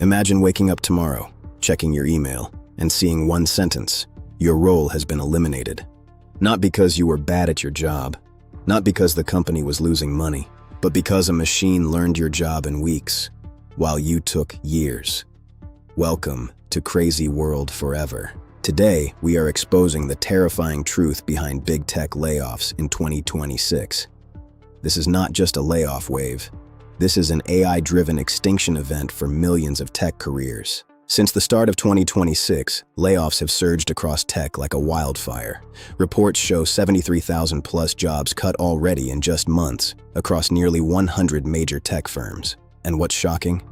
Imagine waking up tomorrow, checking your email, and seeing one sentence: your role has been eliminated. Not because you were bad at your job, not because the company was losing money, but because a machine learned your job in weeks, while you took years. Welcome to Crazy World Forever. Today, we are exposing the terrifying truth behind big tech layoffs in 2026. This is not just a layoff wave. This is an AI-driven extinction event for millions of tech careers. Since the start of 2026, layoffs have surged across tech like a wildfire. Reports show 73,000 plus jobs cut already in just months across nearly 100 major tech firms. And what's shocking?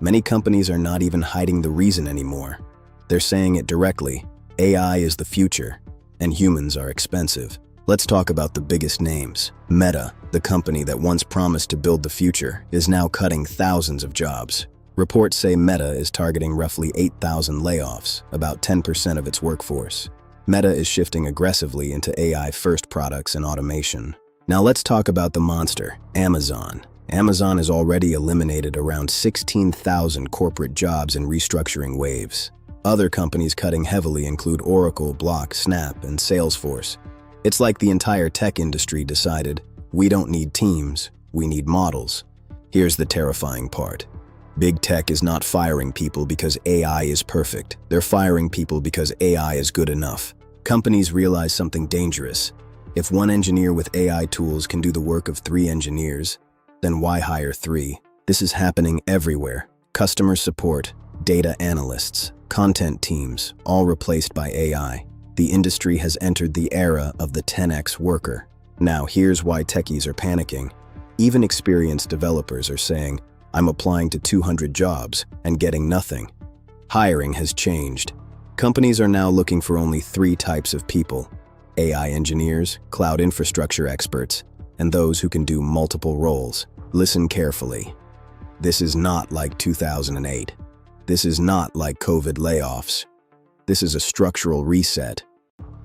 Many companies are not even hiding the reason anymore. They're saying it directly: AI is the future, and humans are expensive. Let's talk about the biggest names. Meta, the company that once promised to build the future, is now cutting thousands of jobs. Reports say Meta is targeting roughly 8,000 layoffs, about 10% of its workforce. Meta is shifting aggressively into AI-first products and automation. Now let's talk about the monster, Amazon. Amazon has already eliminated around 16,000 corporate jobs in restructuring waves. Other companies cutting heavily include Oracle, Block, Snap, and Salesforce. It's like the entire tech industry decided, we don't need teams, we need models. Here's the terrifying part. Big tech is not firing people because AI is perfect. They're firing people because AI is good enough. Companies realize something dangerous. If one engineer with AI tools can do the work of 3 engineers, then why hire 3? This is happening everywhere. Customer support, data analysts, content teams, all replaced by AI. The industry has entered the era of the 10x worker. Now here's why techies are panicking. Even experienced developers are saying, I'm applying to 200 jobs and getting nothing. Hiring has changed. Companies are now looking for only 3 types of people: AI engineers, cloud infrastructure experts, and those who can do multiple roles. Listen carefully. This is not like 2008. This is not like COVID layoffs. This is a structural reset.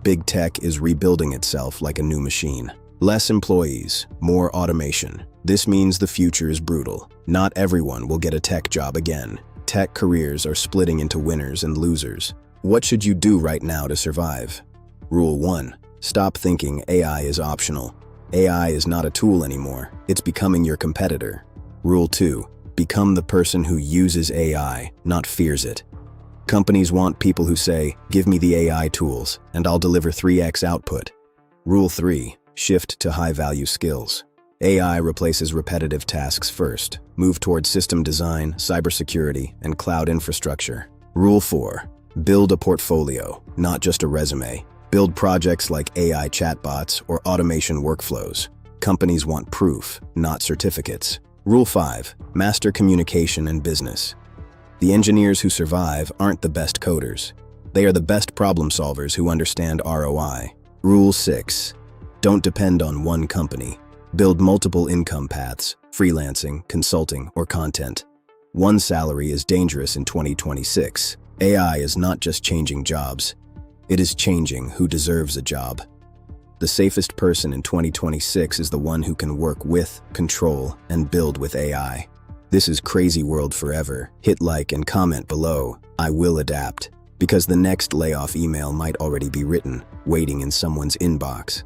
Big tech is rebuilding itself like a new machine. Less employees, more automation. This means the future is brutal. Not everyone will get a tech job again. Tech careers are splitting into winners and losers. What should you do right now to survive? Rule 1. Stop thinking AI is optional. AI is not a tool anymore. It's becoming your competitor. Rule 2. Become the person who uses AI, not fears it. Companies want people who say, give me the AI tools, and I'll deliver 3x output. Rule 3. Shift to high-value skills. AI replaces repetitive tasks first. Move towards system design, cybersecurity, and cloud infrastructure. Rule 4. Build a portfolio, not just a resume. Build projects like AI chatbots or automation workflows. Companies want proof, not certificates. Rule 5. Master communication and business. The engineers who survive aren't the best coders. They are the best problem solvers who understand ROI. Rule 6. Don't depend on one company. Build multiple income paths: freelancing, consulting, or content. One salary is dangerous in 2026. AI is not just changing jobs. It is changing who deserves a job. The safest person in 2026 is the one who can work with, control, and build with AI. This is Crazy World Forever. Hit like and comment below. I will adapt, because the next layoff email might already be written, waiting in someone's inbox.